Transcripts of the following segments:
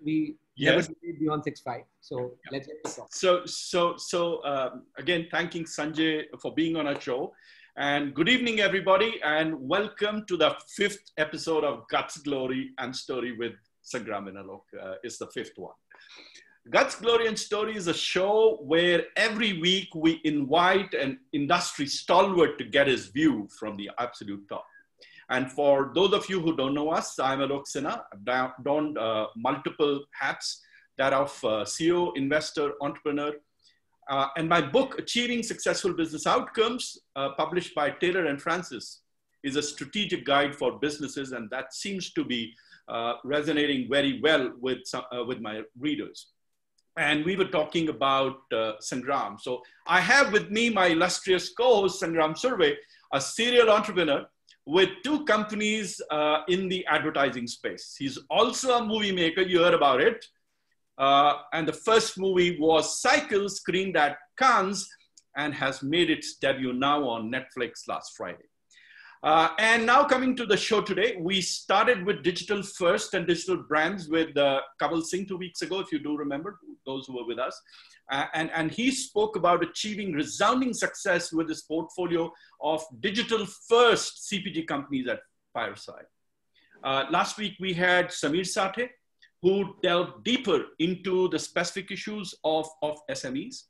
we never do it beyond 6:05. So let's get to talk. Again, thanking Sanjay for being on our show. And good evening, everybody, and welcome to the 5th episode of Guts, Glory, and Story with Sangram and Alok. It's the 5th one. Guts, Glory, and Story is a show where every week we invite an industry stalwart to get his view from the absolute top. And for those of you who don't know us, I'm Alok Sinha. I've donned multiple hats, that of CEO, investor, entrepreneur. And my book, Achieving Successful Business Outcomes, published by Taylor and Francis, is a strategic guide for businesses. And that seems to be resonating very well with my readers. And we were talking about Sangram. So I have with me my illustrious co-host, Sangram Surve, a serial entrepreneur with 2 companies in the advertising space. He's also a movie maker, you heard about it. And the first movie was Cycle, screened at Cannes and has made its debut now on Netflix last Friday. And now coming to the show today, we started with digital first and digital brands with Kapil Singh 2 weeks ago, if you do remember, those who were with us. And he spoke about achieving resounding success with his portfolio of digital first CPG companies at Fireside. Last week, we had Samir Sathe, who delved deeper into the specific issues of SMEs.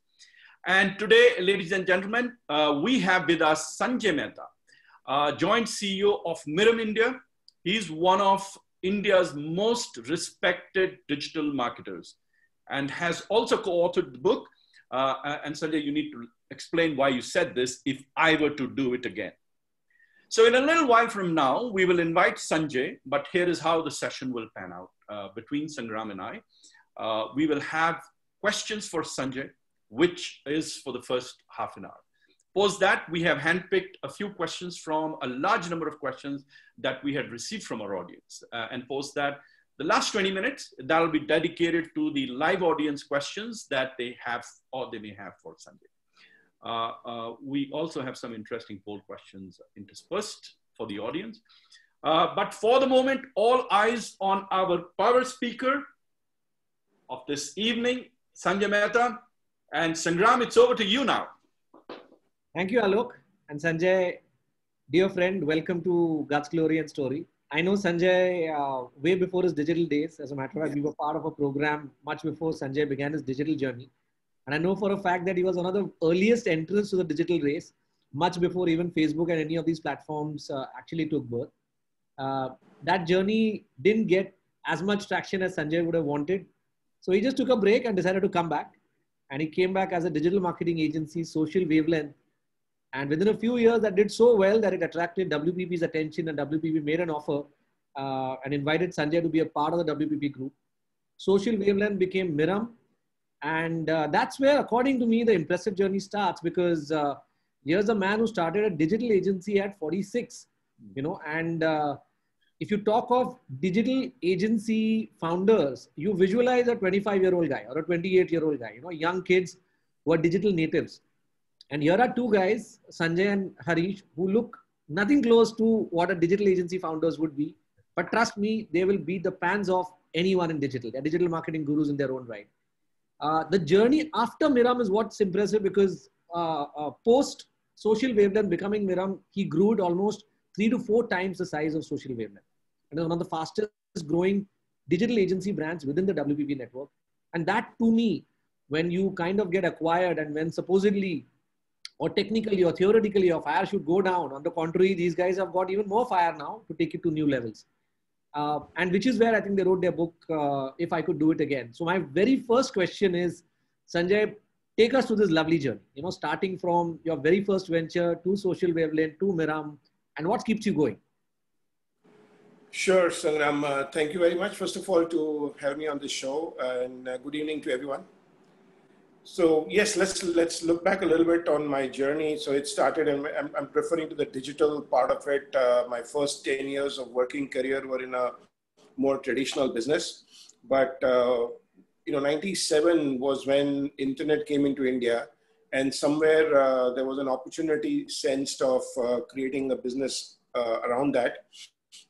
And today, ladies and gentlemen, we have with us Sanjay Mehta, Joint CEO of Mirum India. He's one of India's most respected digital marketers and has also co-authored the book. And Sanjay, you need to explain why you said this, if I were to do it again. So in a little while from now, we will invite Sanjay, but here is how the session will pan out. Between Sangram and I, we will have questions for Sanjay, which is for the first half an hour. Post that, we have handpicked a few questions from a large number of questions that we had received from our audience. And post that, the last 20 minutes, that will be dedicated to the live audience questions that they have or they may have for Sanjay. We also have some interesting poll questions interspersed for the audience. But for the moment, all eyes on our power speaker of this evening, Sanjay Mehta. And Sangram, it's over to you now. Thank you, Alok. And Sanjay, dear friend, welcome to Guts, Glory, and Story. I know Sanjay way before his digital days. As a matter of fact, we were part of a program much before Sanjay began his digital journey. And I know for a fact that he was one of the earliest entrants to the digital race, much before even Facebook and any of these platforms actually took birth. That journey didn't get as much traction as Sanjay would have wanted. So he just took a break and decided to come back. And he came back as a digital marketing agency, Social Wavelength. And within a few years, that did so well that it attracted WPP's attention, and WPP made an offer and invited Sanjay to be a part of the WPP group. Social Wavelength became Mirum. And that's where, according to me, the impressive journey starts, because here's a man who started a digital agency at 46, and if you talk of digital agency founders, you visualize a 25-year-old guy or a 28-year-old guy, young kids who are digital natives. And here are 2 guys, Sanjay and Harish, who look nothing close to what a digital agency founders would be. But trust me, they will beat the pans of anyone in digital. They're digital marketing gurus in their own right. The journey after Mirum is what's impressive, because post Social Wavelength becoming Mirum, he grew it almost 3 to 4 times the size of Social Wavelength. And one of the fastest growing digital agency brands within the WPP network. And that, to me, when you kind of get acquired and when supposedly or technically or theoretically your fire should go down, on the contrary, these guys have got even more fire now to take it to new levels. And which is where I think they wrote their book, If I Could Do It Again. So my very first question is, Sanjay, take us through this lovely journey, starting from your very first venture to Social Wavelength to Mirum, and what keeps you going? Sure, Sangram. Thank you very much, first of all, to have me on this show, and good evening to everyone. So yes, let's look back a little bit on my journey. So it started, and I'm referring to the digital part of it. My first 10 years of working career were in a more traditional business. But, 97 was when internet came into India, and somewhere there was an opportunity sensed of creating a business around that.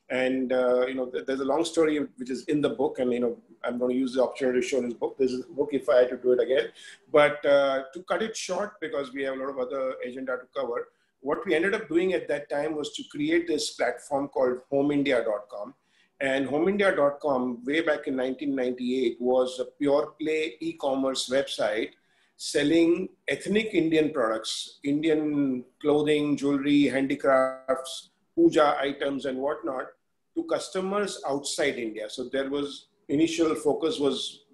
And, there's a long story which is in the book, and, I'm going to use the opportunity to show this book. This is a book if I had to do it again. But to cut it short, because we have a lot of other agenda to cover, what we ended up doing at that time was to create this platform called homeindia.com. And homeindia.com, way back in 1998, was a pure play e-commerce website selling ethnic Indian products, Indian clothing, jewelry, handicrafts, puja items and whatnot to customers outside India. So there was initial focus was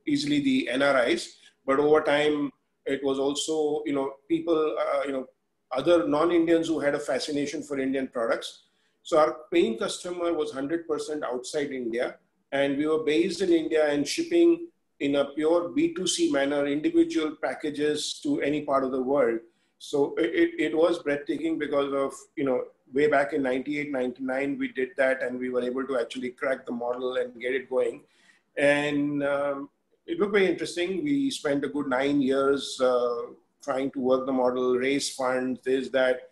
easily the NRIs, but over time it was also, people, other non-Indians who had a fascination for Indian products. So our paying customer was 100% outside India, and we were based in India and shipping in a pure B2C manner, individual packages to any part of the world. So it was breathtaking because of, way back in 98, 99, we did that and we were able to actually crack the model and get it going. And it looked very interesting. We spent a good 9 years trying to work the model, raise funds, this, that.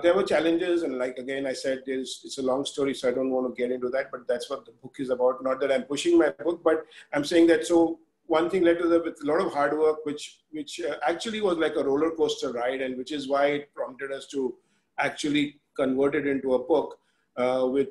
There were challenges, and like again I said, it's a long story, so I don't want to get into that, but that's what the book is about. Not that I'm pushing my book, but I'm saying that so one thing led to the with a lot of hard work, which actually was like a roller coaster ride, and which is why it prompted us to actually convert it into a book with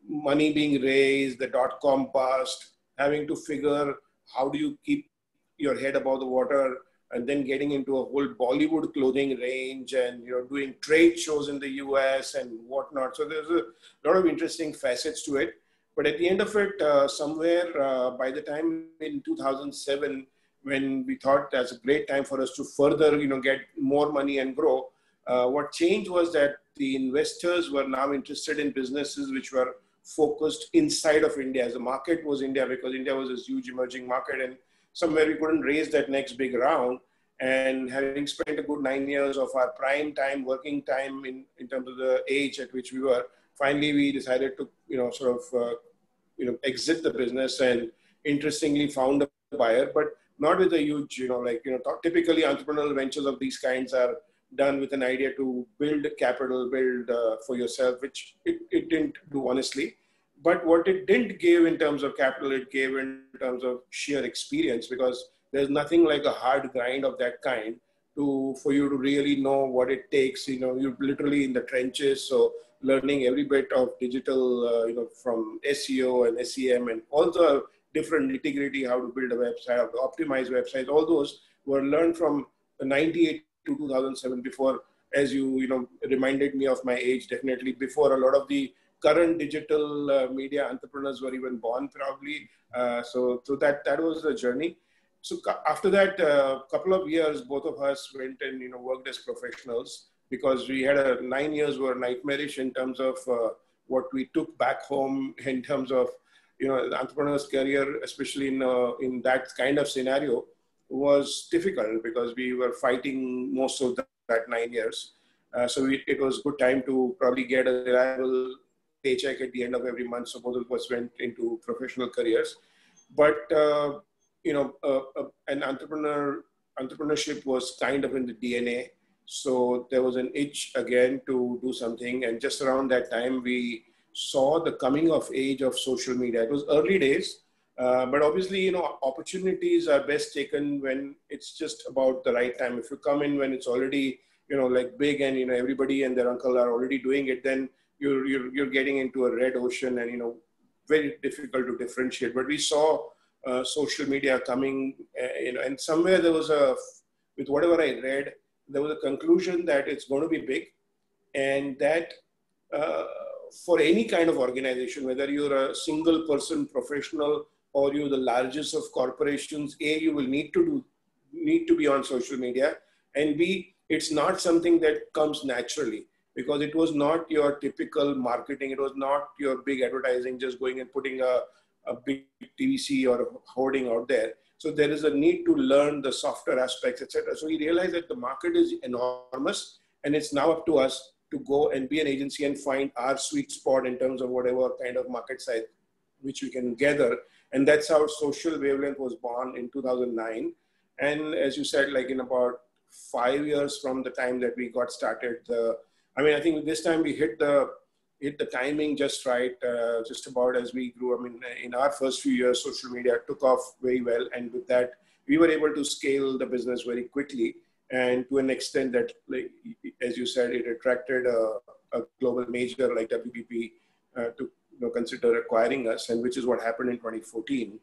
money being raised, the .com bust, having to figure how do you keep your head above the water, and then getting into a whole Bollywood clothing range and doing trade shows in the US and whatnot. So there's a lot of interesting facets to it. But at the end of it, somewhere by the time in 2007, when we thought that's a great time for us to further get more money and grow, what changed was that the investors were now interested in businesses which were focused inside of India. As the market was India, because India was this huge emerging market, and somewhere we couldn't raise that next big round. And having spent a good 9 years of our prime time, working time in terms of the age at which we were, finally we decided to, exit the business, and interestingly found a buyer, but not with a huge, typically entrepreneurial ventures of these kinds are done with an idea to build capital, build for yourself, which it didn't do honestly. But what it didn't give in terms of capital, it gave in terms of sheer experience, because there's nothing like a hard grind of that kind for you to really know what it takes. You're literally in the trenches. So learning every bit of digital, from SEO and SEM and all the different nitty-gritty, how to build a website, how to optimize websites, all those were learned from 98 to 2007 before, as you reminded me of my age, definitely before a lot of the current digital media entrepreneurs were even born, probably. So that was the journey. So after that, couple of years, both of us went and worked as professionals, because we had 9 years were nightmarish in terms of what we took back home in terms of the entrepreneur's career, especially in that kind of scenario, was difficult because we were fighting most of that 9 years. So it was good time to probably get a reliable paycheck at the end of every month. So both of us went into professional careers. But, an entrepreneurship was kind of in the DNA. So there was an itch again to do something. And just around that time, we saw the coming of age of social media. It was early days, but obviously, opportunities are best taken when it's just about the right time. If you come in when it's already, like big and, everybody and their uncle are already doing it, then you're getting into a red ocean and, very difficult to differentiate. But we saw social media coming, and somewhere there was with whatever I read, there was a conclusion that it's going to be big, and that for any kind of organization, whether you're a single person professional or you're the largest of corporations, A, you will need to be on social media, and B, it's not something that comes naturally, because it was not your typical marketing. It was not your big advertising, just going and putting a big TVC or a hoarding out there. So there is a need to learn the software aspects, etc. So we realized that the market is enormous, and it's now up to us to go and be an agency and find our sweet spot in terms of whatever kind of market size which we can gather. And that's how Social Wavelength was born in 2009. And as you said, like in about 5 years from the time that we got started, I think this time we hit the hit the timing just right, just about as we grew. I mean, in our first few years, social media took off very well. And with that, we were able to scale the business very quickly. And to an extent that, like, as you said, it attracted a global major like WPP to consider acquiring us, and which is what happened in 2014.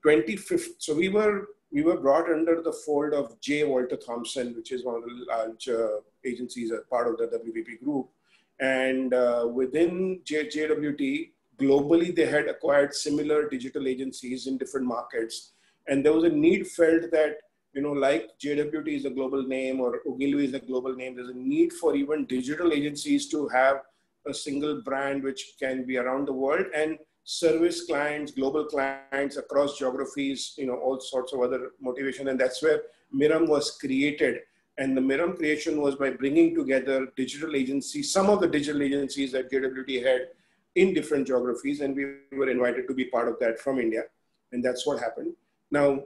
2015, so we were brought under the fold of J. Walter Thompson, which is one of the large agencies as part of the WPP group. And within JWT, globally, they had acquired similar digital agencies in different markets. And there was a need felt that, like JWT is a global name or Ogilvy is a global name, there's a need for even digital agencies to have a single brand which can be around the world and service clients, global clients across geographies, all sorts of other motivation. And that's where Mirum was created. And the Mirum creation was by bringing together digital agencies, some of the digital agencies that JWT had in different geographies. And we were invited to be part of that from India. And that's what happened. Now,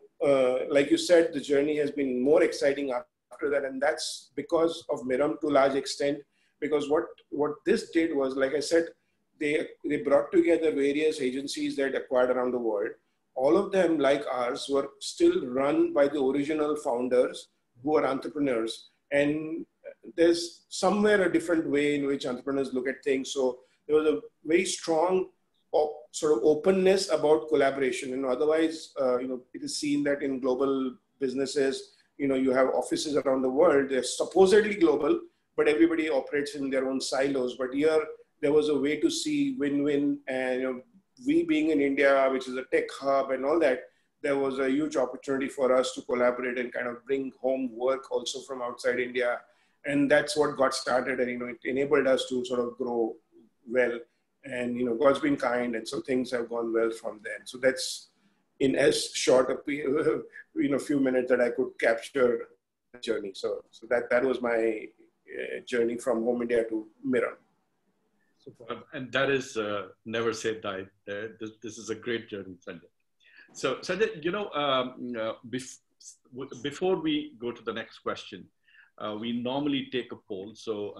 like you said, the journey has been more exciting after that. And that's because of Mirum to a large extent, because what this did was, like I said, they brought together various agencies that acquired around the world. All of them, like ours, were still run by the original founders who are entrepreneurs. And there's somewhere a different way in which entrepreneurs look at things. So there was a very strong sort of openness about collaboration. Otherwise, it is seen that in global businesses, you have offices around the world. They're supposedly global, but everybody operates in their own silos. But here, there was a way to see win-win, and we being in India, which is a tech hub and all that, there was a huge opportunity for us to collaborate and kind of bring home work also from outside India. And that's what got started, and it enabled us to sort of grow well. And God's been kind, and so things have gone well from then. So that's in as short a few minutes that I could capture the journey. So that was my journey from home India to Mirum. And that is never say die. This is a great journey, Sanjay. So Sanjay, before we go to the next question, we normally take a poll. So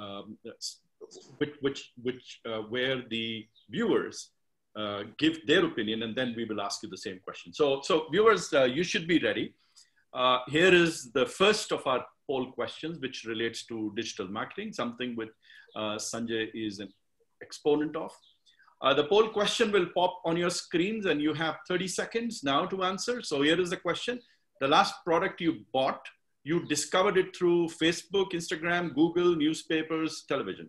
where the viewers give their opinion, and then we will ask you the same question. So viewers, you should be ready. Here is the first of our poll questions, which relates to digital marketing, something which Sanjay is an exponent of. The poll question will pop on your screens, and you have 30 seconds now to answer. So here is the question. The last product you bought, you discovered it through Facebook, Instagram, Google, newspapers, television.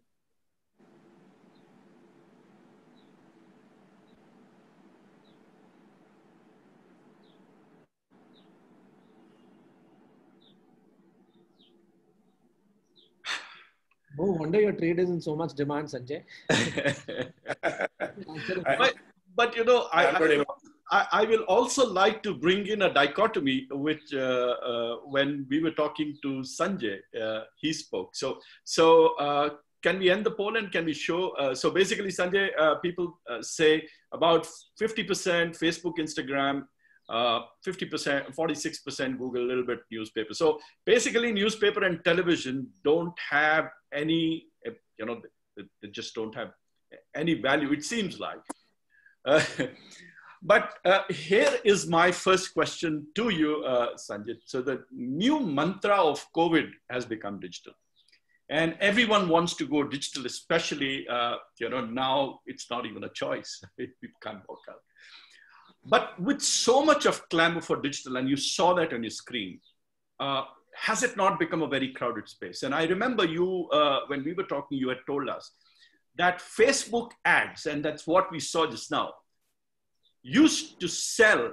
No wonder your trade is in so much demand, Sanjay. but I will also like to bring in a dichotomy, which when we were talking to Sanjay, he spoke. So can we end the poll and can we show? So basically, Sanjay, people say about 50% Facebook, Instagram, 50%, 46% Google, a little bit newspaper. So basically, newspaper and television don't have any, they just don't have any value, it seems like. But here is my first question to you, Sanjay. So the new mantra of COVID has become digital. And everyone wants to go digital, especially, now it's not even a choice. It can't work out. But with so much of clamor for digital, and you saw that on your screen, has it not become a very crowded space? And I remember you, when we were talking, you had told us that Facebook ads, and that's what we saw just now, used to sell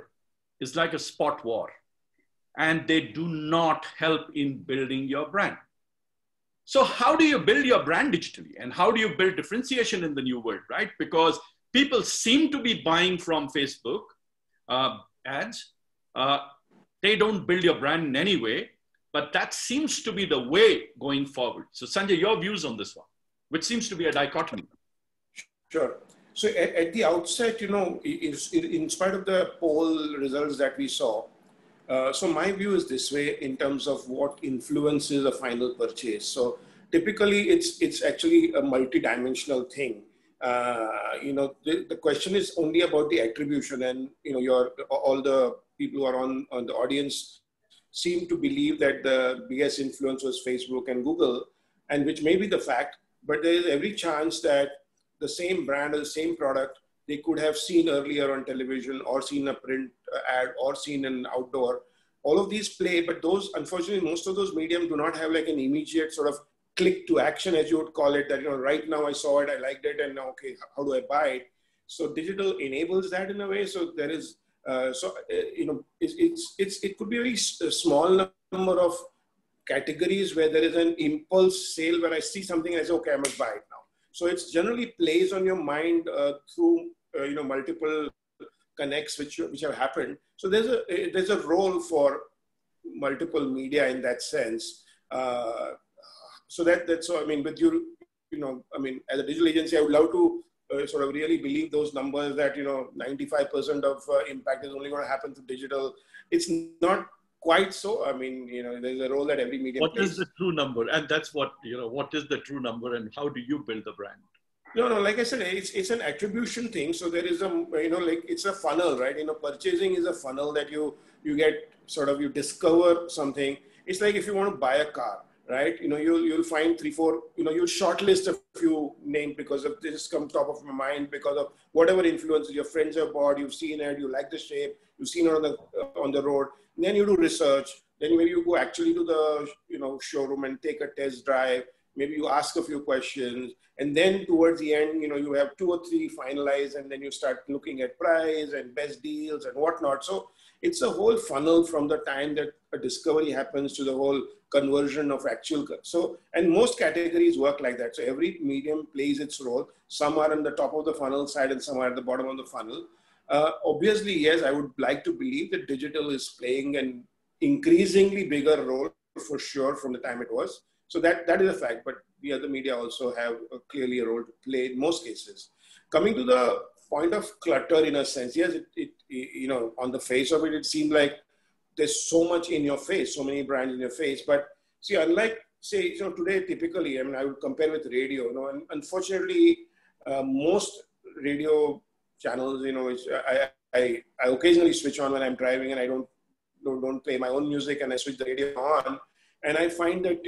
is like a spot war, and they do not help in building your brand. So how do you build your brand digitally? And how do you build differentiation in the new world, right? Because people seem to be buying from Facebook ads. They don't build your brand in any way, but that seems to be the way going forward. So Sanjay, your views on this one, which seems to be a dichotomy. Sure. So at the outset, in spite of the poll results that we saw, so my view is this way in terms of what influences a final purchase. So typically it's actually a multidimensional thing. The question is only about the attribution, and all the people who are on the audience seem to believe that the biggest influence was Facebook and Google, and which may be the fact, but there is every chance that the same brand or the same product they could have seen earlier on television, or seen a print ad, or seen an outdoor. All of these play, but those, unfortunately, most of those mediums do not have like an immediate sort of click to action, as you would call it, that, right now I saw it, I liked it, and now, okay, how do I buy it? So digital enables that in a way. So there is, it could be a very small number of categories where there is an impulse sale where I see something and I say, okay, I must buy it now. So it's generally plays on your mind through, multiple connects which have happened. So there's a role for multiple media in that sense. So that's so. I mean, with you, as a digital agency, I would love to sort of really believe those numbers that 95% of impact is only going to happen through digital. It's not quite so. I mean, there's a role that every medium What plays. is the true number? And that's what is the true number, and how do you build the brand? No, like I said, it's an attribution thing. So there is it's a funnel, right? Purchasing is a funnel that you get sort of, you discover something. It's like if you want to buy a car, right? You'll find 3-4, you'll shortlist a few names because of this comes top of my mind, because of whatever influences your friends have bought, you've seen it, you like the shape, you've seen it on the road. And then you do research. Then maybe you go actually to the showroom and take a test drive. Maybe you ask a few questions, and then towards the end, you have 2 or 3 finalized, and then you start looking at price and best deals and whatnot. So it's a whole funnel from the time that a discovery happens to the whole conversion of actual. So, and most categories work like that. So every medium plays its role. Some are on the top of the funnel side and some are at the bottom of the funnel. Obviously, yes, I would like to believe that digital is playing an increasingly bigger role for sure from the time it was. So that is a fact, but the other media also have clearly a role to play in most cases. Coming to the point of clutter, in a sense, yes, it on the face of it, it seemed like there's so much in your face, so many brands in your face. But see, unlike, say, today, typically, I mean, I would compare with radio, and unfortunately, most radio channels, which I occasionally switch on when I'm driving, and I don't play my own music, and I switch the radio on. And I find that,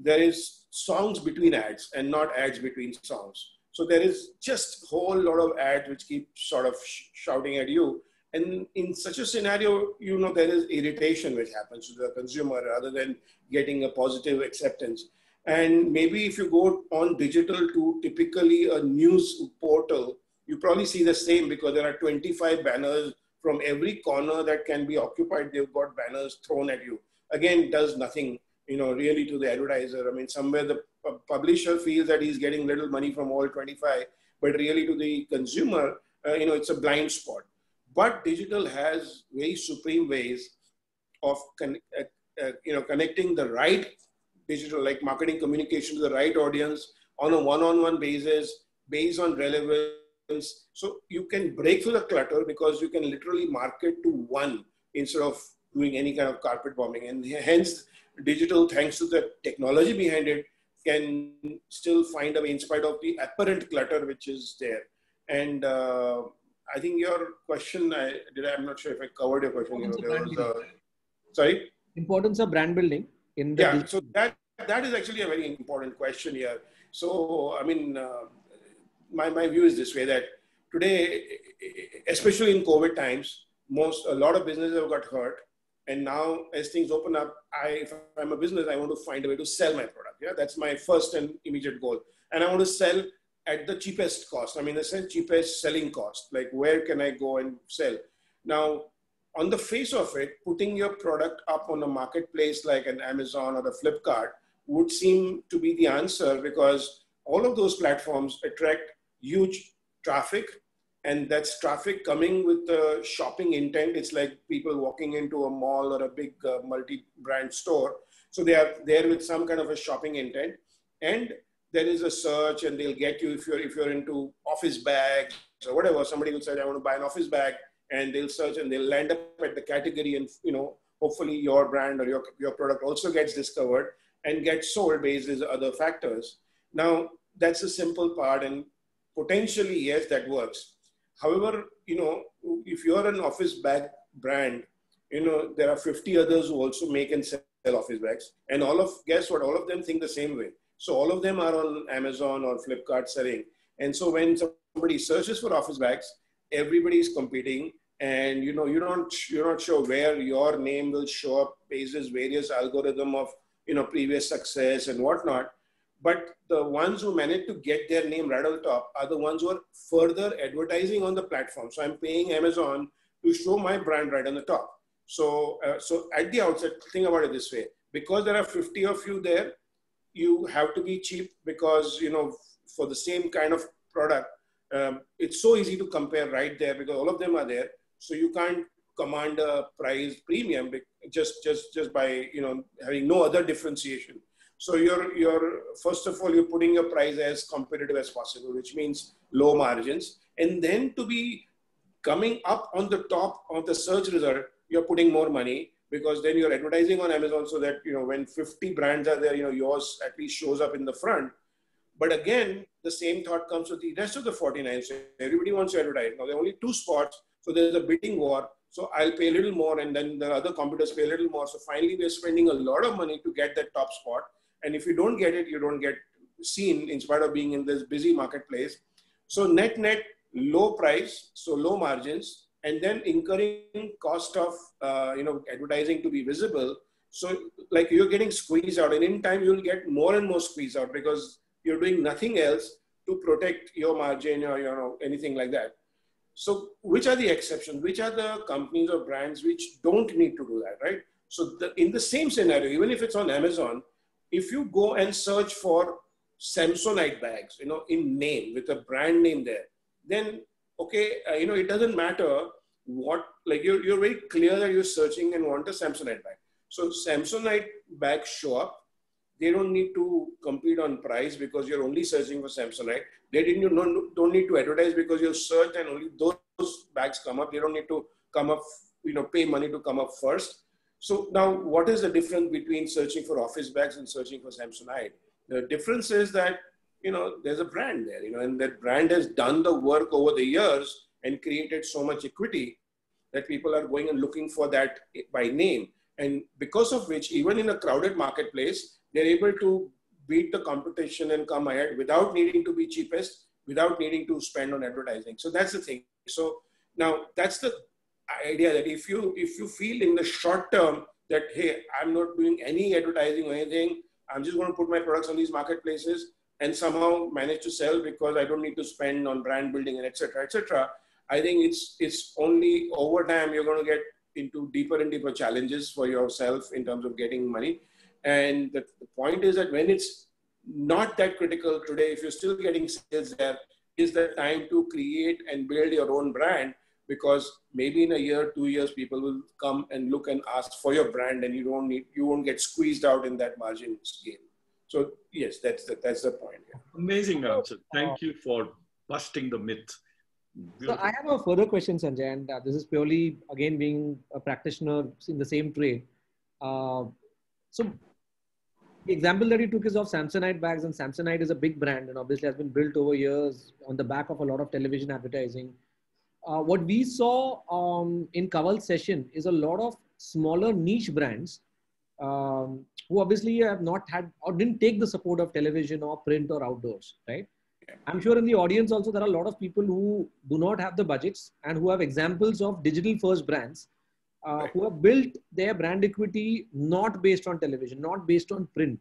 there is songs between ads and not ads between songs. So there is just a whole lot of ads which keep sort of shouting at you. And in such a scenario, there is irritation which happens to the consumer rather than getting a positive acceptance. And maybe if you go on digital to typically a news portal, you probably see the same, because there are 25 banners from every corner that can be occupied. They've got banners thrown at you. Again, does nothing, really to the advertiser. I mean, somewhere the publisher feels that he's getting little money from all 25, but really to the consumer, it's a blind spot. But digital has very supreme ways of connecting the right digital, like marketing communication, to the right audience on a one-on-one basis, based on relevance. So you can break through the clutter because you can literally market to one instead of doing any kind of carpet bombing. And hence, digital, thanks to the technology behind it, can still find a way in spite of the apparent clutter which is there. And I think your question, I'm not sure if I covered your question. Sorry? Importance of brand building in the yeah. So that is actually a very important question here. So, I mean, my view is this way, that today, especially in COVID times, a lot of businesses have got hurt. And now, as things open up, if I'm a business, I want to find a way to sell my product. Yeah, that's my first and immediate goal. And I want to sell at the cheapest cost. I mean, the cheapest selling cost. Like, where can I go and sell? Now, on the face of it, putting your product up on a marketplace like an Amazon or a Flipkart would seem to be the answer, because all of those platforms attract huge traffic. And that's traffic coming with the shopping intent. It's like people walking into a mall or a big multi-brand store. So they are there with some kind of a shopping intent. And there is a search, and they'll get you if you're into office bags or whatever. Somebody will say, I want to buy an office bag, and they'll search and they'll land up at the category, and hopefully your brand or your product also gets discovered and gets sold based on other factors. Now, that's a simple part. And potentially, yes, that works. However, if you're an office bag brand, there are 50 others who also make and sell office bags. And guess what? All of them think the same way. So all of them are on Amazon or Flipkart selling. And so when somebody searches for office bags, everybody is competing. And you're not sure where your name will show up based on various algorithm of previous success and whatnot. But the ones who manage to get their name right on the top are the ones who are further advertising on the platform. So I'm paying Amazon to show my brand right on the top. So at the outset, think about it this way: because there are 50 of you there, you have to be cheap because for the same kind of product, it's so easy to compare right there because all of them are there. So you can't command a price premium just by having no other differentiation. So you're first of all, you're putting your price as competitive as possible, which means low margins. And then to be coming up on the top of the search result, you're putting more money because then you're advertising on Amazon so that, when 50 brands are there, yours at least shows up in the front. But again, the same thought comes with the rest of the 49. So everybody wants to advertise. Now there are only 2 spots. So there's a bidding war. So I'll pay a little more and then the other competitors pay a little more. So finally we're spending a lot of money to get that top spot. And if you don't get it, you don't get seen in spite of being in this busy marketplace. So net, low price, so low margins, and then incurring cost of, advertising to be visible. So like you're getting squeezed out, and in time you'll get more and more squeezed out because you're doing nothing else to protect your margin or, anything like that. So which are the exceptions? Which are the companies or brands which don't need to do that, right? So in the same scenario, even if it's on Amazon, if you go and search for Samsonite bags, in name with a brand name there, then, okay, it doesn't matter what, like you're very clear that you're searching and want a Samsonite bag. So Samsonite bags show up. They don't need to compete on price because you're only searching for Samsonite. They don't need to advertise because you've searched and only those bags come up. They don't need to come up, pay money to come up first. So now what is the difference between searching for office bags and searching for Samsonite? The difference is that, there's a brand there, and that brand has done the work over the years and created so much equity that people are going and looking for that by name. And because of which, even in a crowded marketplace, they're able to beat the competition and come ahead without needing to be cheapest, without needing to spend on advertising. So that's the thing. So now that's the idea that if you feel in the short term that, hey, I'm not doing any advertising or anything, I'm just going to put my products on these marketplaces and somehow manage to sell because I don't need to spend on brand building and et cetera, I think it's only over time you're going to get into deeper and deeper challenges for yourself in terms of getting money. And the point is that when it's not that critical today, if you're still getting sales there, is the time to create and build your own brand, because maybe in a year, 2 years, people will come and look and ask for your brand and you won't get squeezed out in that margin scale. So yes, that's the point. Yeah. Amazing answer. Thank you for busting the myth. Beautiful. So I have a further question, Sanjay, and this is purely, again, being a practitioner in the same trade. So the example that you took is of Samsonite bags, and Samsonite is a big brand and obviously has been built over years on the back of a lot of television advertising. What we saw in Kaval's session is a lot of smaller niche brands who obviously have not had or didn't take the support of television or print or outdoors, right? I'm sure in the audience also there are a lot of people who do not have the budgets and who have examples of digital first brands who have built their brand equity not based on television, not based on print.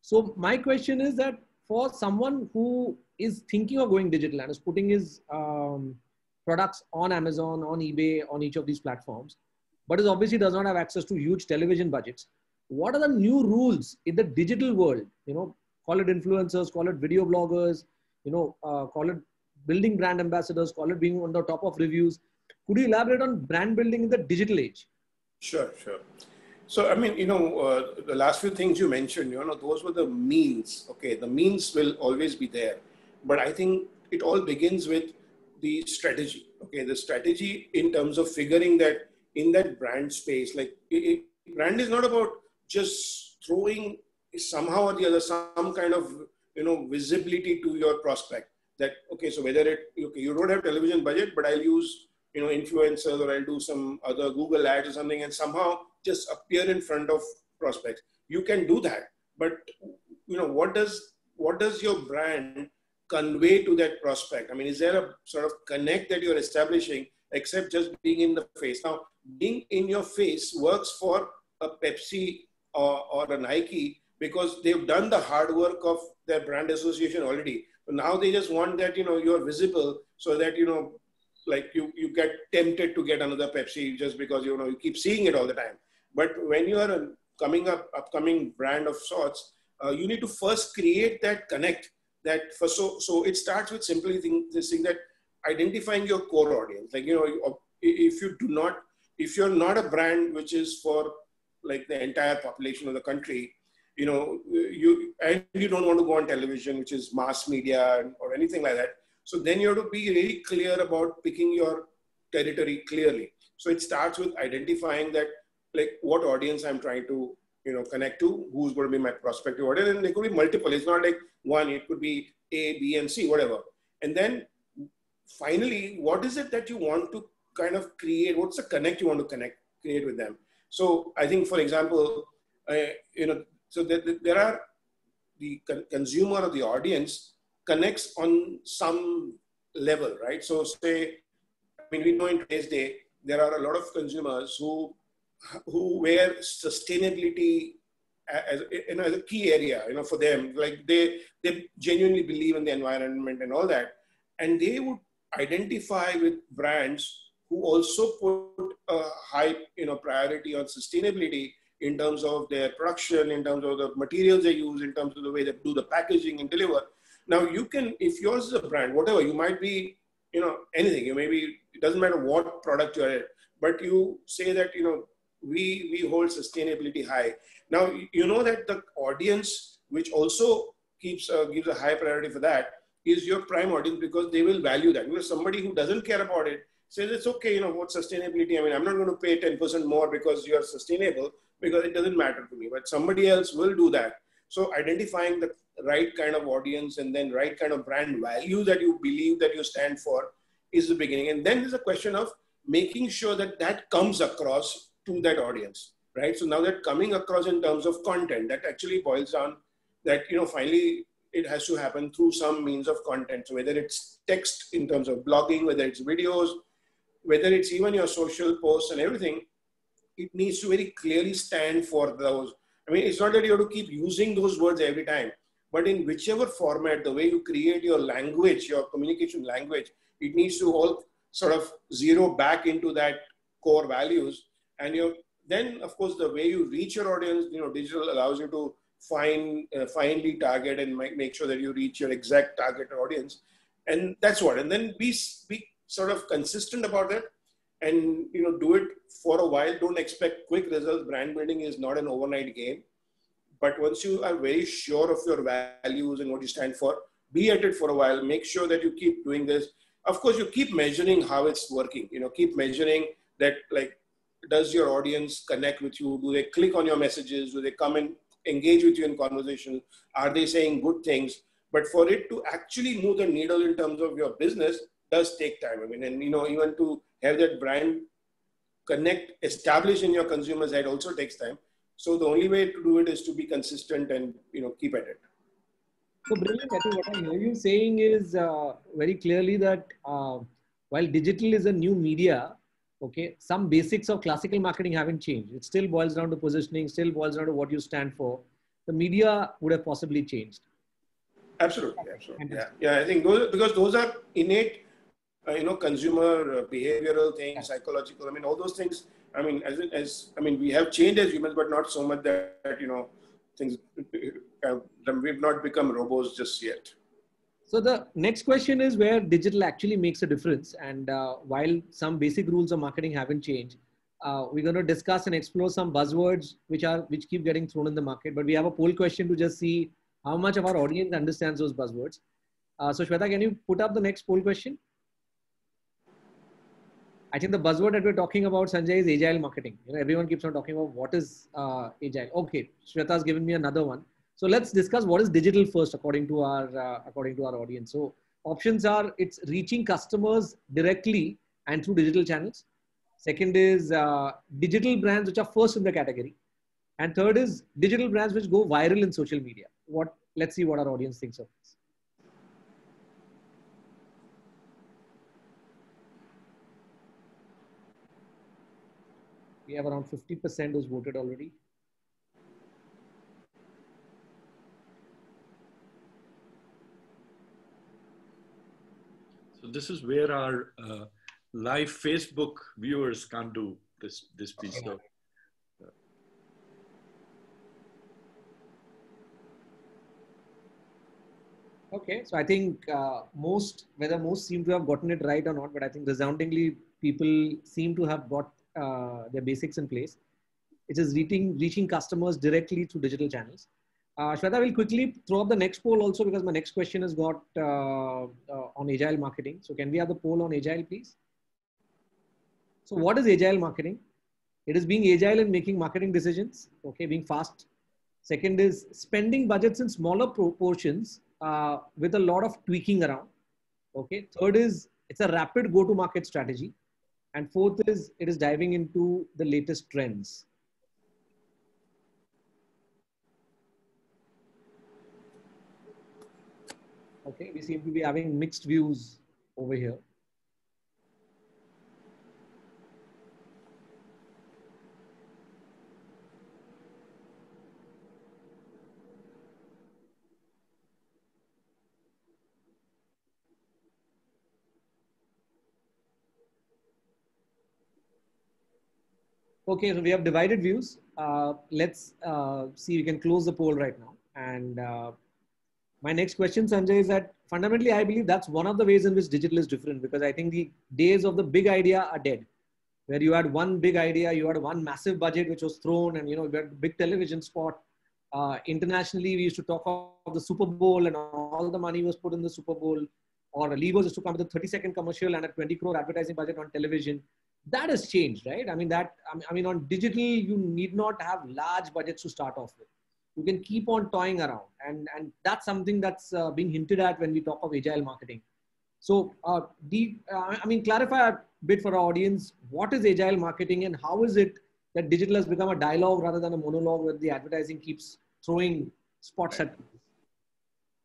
So my question is that for someone who is thinking of going digital and is putting his products on Amazon, on eBay, on each of these platforms, but is obviously does not have access to huge television budgets, what are the new rules in the digital world? Call it influencers, call it video bloggers, call it building brand ambassadors, call it being on the top of reviews. Could you elaborate on brand building in the digital age? Sure. So, I mean, the last few things you mentioned, those were the means. Okay, the means will always be there. But I think it all begins with the strategy. Okay, the strategy in terms of figuring that in that brand space, like brand is not about just throwing somehow or the other some kind of visibility to your prospect. that, okay, so whether you don't have television budget, but I'll use, influencers, or I'll do some other Google ads or something, and somehow just appear in front of prospects. You can do that, but what does your brand convey to that prospect? I mean, is there a sort of connect that you're establishing except just being in the face? Now, being in your face works for a Pepsi or a Nike because they've done the hard work of their brand association already. So now they just want that, you're visible so that, like you get tempted to get another Pepsi just because, you keep seeing it all the time. But when you are a upcoming brand of sorts, you need to first create that connect. So it starts with simply this thing that identifying your core audience. Like, if you're not a brand which is for like the entire population of the country, you don't want to go on television, which is mass media or anything like that. So then you have to be really clear about picking your territory clearly. So it starts with identifying that, like, what audience I'm trying to, connect to, who's going to be my prospective audience. And there could be multiple. It's not like one, it could be A, B, and C, whatever. And then finally, what is it that you want to kind of create? What's the connect you want to create with them? So I think, for example, so there are the consumer or the audience connects on some level, right? So say, we know in today's day, there are a lot of consumers who wear sustainability as a key area, for them. Like they genuinely believe in the environment and all that. And they would identify with brands who also put a high, priority on sustainability in terms of their production, in terms of the materials they use, in terms of the way they do the packaging and deliver. Now you can, if yours is a brand, whatever, you might be, anything, it doesn't matter what product you're in, but you say that, we hold sustainability high. Now, that the audience, which also gives a high priority for that, is your prime audience, because they will value that. Somebody who doesn't care about it says it's okay, what sustainability, I'm not going to pay 10% more because you're sustainable, because it doesn't matter to me, but somebody else will do that. So identifying the right kind of audience and then right kind of brand value that you believe that you stand for is the beginning. And then there's a question of making sure that that comes across to that audience, right? So now that coming across in terms of content, that actually boils down that, finally it has to happen through some means of content. So whether it's text in terms of blogging, whether it's videos, whether it's even your social posts and everything, it needs to very clearly stand for those. It's not that you have to keep using those words every time, but in whichever format, the way you create your language, your communication language, it needs to all sort of zero back into that core values. And then, of course, the way you reach your audience, digital allows you to finely target and make sure that you reach your exact target audience. And that's what. And then be sort of consistent about it, and do it for a while. Don't expect quick results. Brand building is not an overnight game. But once you are very sure of your values and what you stand for, be at it for a while. Make sure that you keep doing this. Of course, you keep measuring how it's working. Keep measuring that, like, does your audience connect with you? Do they click on your messages? Do they come and engage with you in conversation? Are they saying good things? But for it to actually move the needle in terms of your business does take time. And even to have that brand connect, establish in your consumer's head also takes time. So the only way to do it is to be consistent and, keep at it. So brilliant. I think what I hear you saying is very clearly that while digital is a new media, okay, some basics of classical marketing haven't changed. It still boils down to positioning, still boils down to what you stand for. The media would have possibly changed. Absolutely. Yeah. I think those are innate, consumer behavioral things, psychological. All those things. We have changed as humans, but not so much that things. We've not become robots just yet. So the next question is where digital actually makes a difference. And while some basic rules of marketing haven't changed, we're going to discuss and explore some buzzwords which keep getting thrown in the market. But we have a poll question to just see how much of our audience understands those buzzwords. So Shweta, can you put up the next poll question? I think the buzzword that we're talking about, Sanjay, is agile marketing. Everyone keeps on talking about what is agile. Okay, Shweta's given me another one. So let's discuss what is digital first according to our audience. So options are it's reaching customers directly and through digital channels. Second is digital brands which are first in the category. And third is digital brands which go viral in social media. Let's see what our audience thinks of this. We have around 50% who's voted already. So this is where our live Facebook viewers can't do this piece. So. Okay, so I think whether most seem to have gotten it right or not, but I think resoundingly people seem to have got their basics in place. It is reaching customers directly through digital channels. Shweta will quickly throw up the next poll also because my next question has got on Agile marketing. So can we have the poll on Agile, please? So what is Agile marketing? It is being agile in making marketing decisions, okay, being fast. Second is spending budgets in smaller proportions with a lot of tweaking around. Okay. Third is it's a rapid go-to-market strategy. And fourth is it is diving into the latest trends. Okay, we seem to be having mixed views over here. Okay, so we have divided views. Let's see, we can close the poll right now. And my next question, Sanjay, is that fundamentally, I believe that's one of the ways in which digital is different because I think the days of the big idea are dead, where you had one big idea, you had one massive budget which was thrown and, you had a big television spot. Internationally, we used to talk of the Super Bowl and all the money was put in the Super Bowl, or Levers used to come with a 30-second commercial and a 20 crore advertising budget on television. That has changed, right? I mean, on digital, you need not have large budgets to start off with. You can keep on toying around. And that's something that's being hinted at when we talk of agile marketing. So, clarify a bit for our audience, what is agile marketing and how is it that digital has become a dialogue rather than a monologue where the advertising keeps throwing spots at people?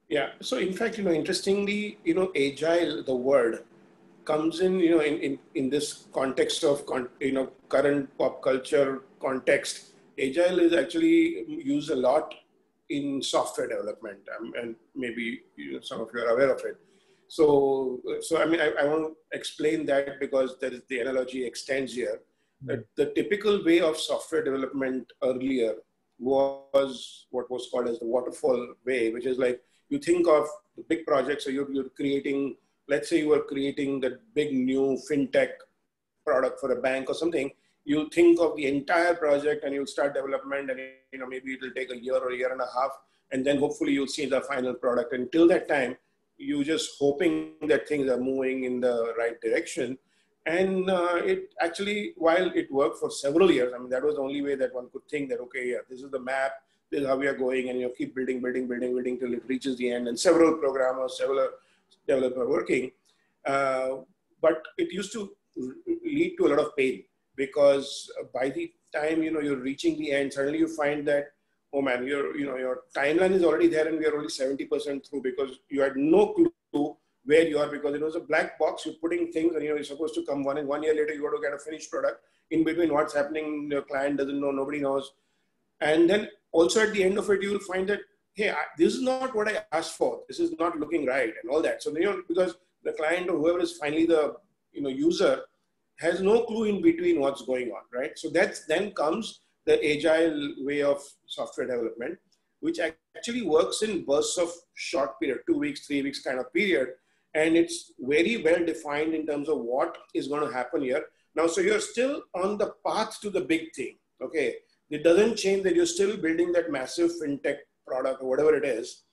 Yeah. So in fact, interestingly, agile, the word comes in, in this context of, current pop culture context. Agile is actually used a lot in software development, and maybe some of you are aware of it. So I mean, I want to explain that because the analogy extends here. That the typical way of software development earlier was what was called as the waterfall way, which is like you think of the big projects. So you're creating, let's say you were creating that big new fintech product for a bank or something. You'll think of the entire project and you'll start development, and maybe it'll take a year or a year and a half, and then hopefully you'll see the final product. Until that time, you're just hoping that things are moving in the right direction. And it actually, while it worked for several years, I mean, that was the only way that one could think that, okay, yeah, this is the map, this is how we are going, and keep building till it reaches the end, and several programmers, several developers working. But it used to lead to a lot of pain because by the time, you're reaching the end, suddenly you find that, oh man, your timeline is already there and we are only 70% through because you had no clue where you are, because it was a black box. You're putting things and you're supposed to come 1 year later, you got to get a finished product. In between, what's happening, your client doesn't know, nobody knows. And then also at the end of it, you will find that, hey, this is not what I asked for. This is not looking right and all that. So, because the client or whoever is finally the, user has no clue in between what's going on, right? So then comes the agile way of software development, which actually works in bursts of short period, 2 weeks, 3 weeks kind of period. And it's very well defined in terms of what is going to happen here. Now, so you're still on the path to the big thing, okay? It doesn't change that you're still building that massive fintech product or whatever it is,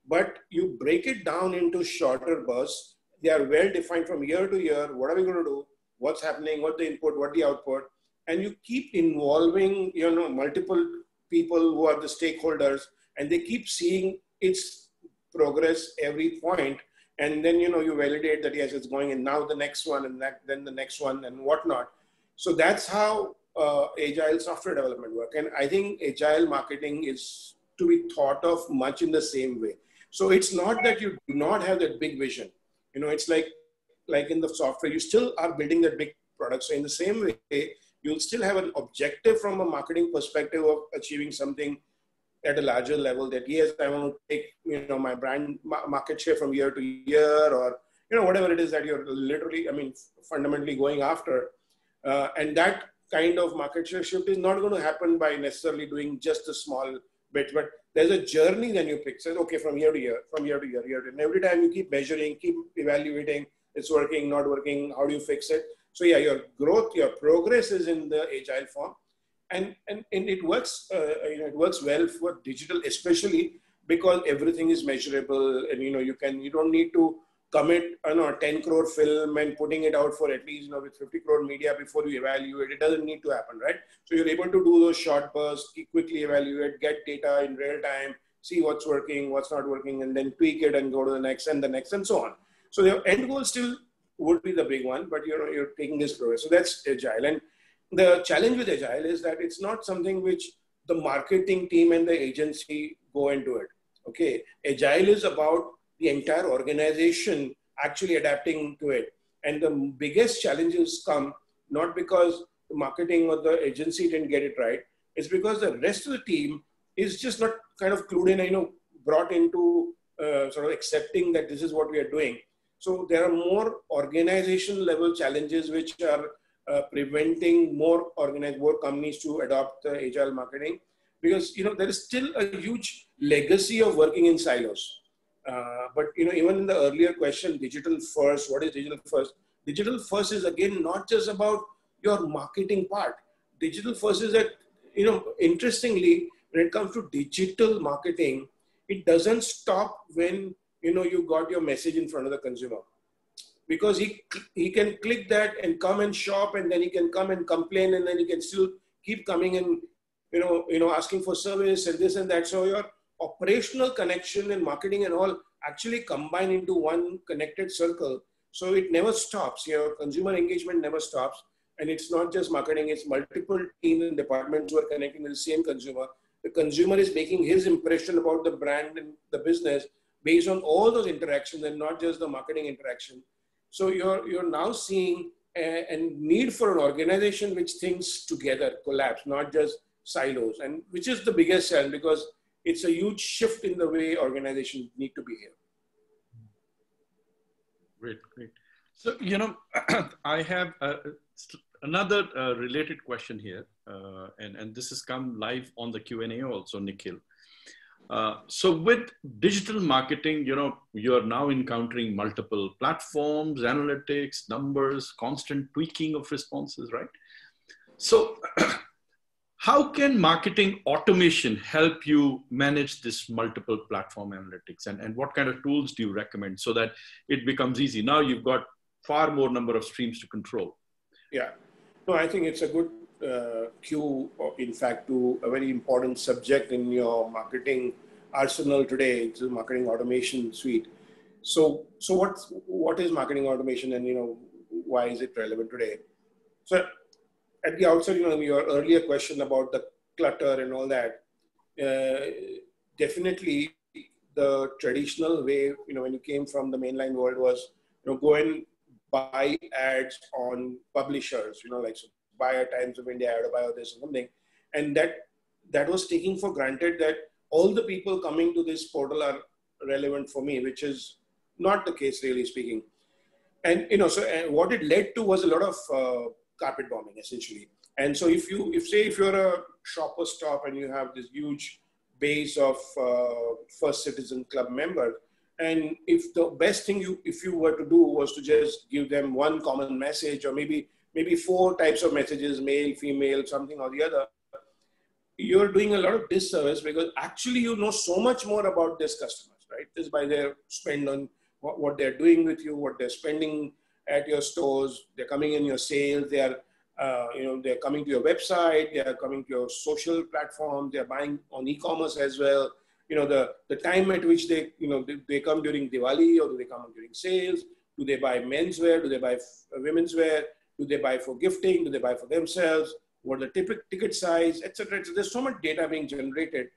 but you break it down into shorter bursts. They are well defined from year to year. What are we going to do? What's happening? What the input? What the output? And you keep involving, multiple people who are the stakeholders, and they keep seeing its progress every point. And then, you validate that, yes, it's going, and now the next one, and then the next one, and whatnot. So that's how agile software development work. And I think agile marketing is to be thought of much in the same way. So it's not that you do not have that big vision. It's like in the software, you still are building that big product. So in the same way, you'll still have an objective from a marketing perspective of achieving something at a larger level, that yes, I want to take, my brand market share from year to year, or, whatever it is that you're literally, fundamentally going after. And that kind of market share shift is not going to happen by necessarily doing just a small bit, but there's a journey then you pick. So, okay, from year to year, and every time you keep measuring, keep evaluating, it's working, not working, how do you fix it? So yeah, your growth, your progress is in the agile form. And it works, it works well for digital, especially because everything is measurable, and you don't need to commit a 10 crore film and putting it out for at least with 50 crore media before you evaluate. It doesn't need to happen, right? So you're able to do those short bursts, quickly evaluate, get data in real time, see what's working, what's not working, and then tweak it and go to the next, and so on. So your end goal still would be the big one, but you're taking this progress. So that's agile. And the challenge with agile is that it's not something which the marketing team and the agency go and do it. Okay, agile is about the entire organization actually adapting to it. And the biggest challenges come not because the marketing or the agency didn't get it right. It's because the rest of the team is just not kind of clued in, brought into sort of accepting that this is what we are doing. So there are more organization level challenges which are preventing more companies to adopt agile marketing, because there is still a huge legacy of working in silos. But even in the earlier question, digital first, what is digital first? Digital first is again not just about your marketing part. Digital first is that interestingly, when it comes to digital marketing, it doesn't stop when you got your message in front of the consumer. Because he can click that and come and shop, and then he can come and complain, and then he can still keep coming and asking for service and this and that. So your operational connection and marketing and all actually combine into one connected circle. So it never stops. Your consumer engagement never stops, and it's not just marketing; it's multiple teams and departments who are connecting with the same consumer. The consumer is making his impression about the brand and the business based on all those interactions, and not just the marketing interaction. So you're now seeing a need for an organization which thinks together, collapse, not just silos, and which is the biggest challenge, because it's a huge shift in the way organizations need to behave. Great. So, I have another related question here, and this has come live on the Q&A also, Nikhil. So with digital marketing, you're now encountering multiple platforms, analytics, numbers, constant tweaking of responses, right? So how can marketing automation help you manage this multiple platform analytics, and what kind of tools do you recommend so that it becomes easy? Now you've got far more number of streams to control. Yeah, no, I think it's a good cue, in fact, to a very important subject in your marketing arsenal today. It's a marketing automation suite. So what is marketing automation, and why is it relevant today? So at the outset, your earlier question about the clutter and all that, definitely the traditional way, when you came from the mainline world was, go and buy ads on publishers, like so buy a Times of India ad or buy this or something. And that was taking for granted that all the people coming to this portal are relevant for me, which is not the case, really speaking. And, so what it led to was a lot of carpet bombing, essentially. And so if you're a shopper stop and you have this huge base of First Citizen Club members, and if the best thing if you were to do was to just give them one common message, or maybe 4 types of messages, male, female, something or the other, you're doing a lot of disservice, because actually you know so much more about these customers, right? Just by their spend on what they're doing with you, what they're spending at your stores, they're coming in your sales, they're coming to your website, they are coming to your social platform, they're buying on e-commerce as well. the time at which they come during Diwali, or do they come during sales? Do they buy menswear? Do they buy women's wear? Do they buy for gifting? Do they buy for themselves? What the ticket size, etc. So there's so much data being generated.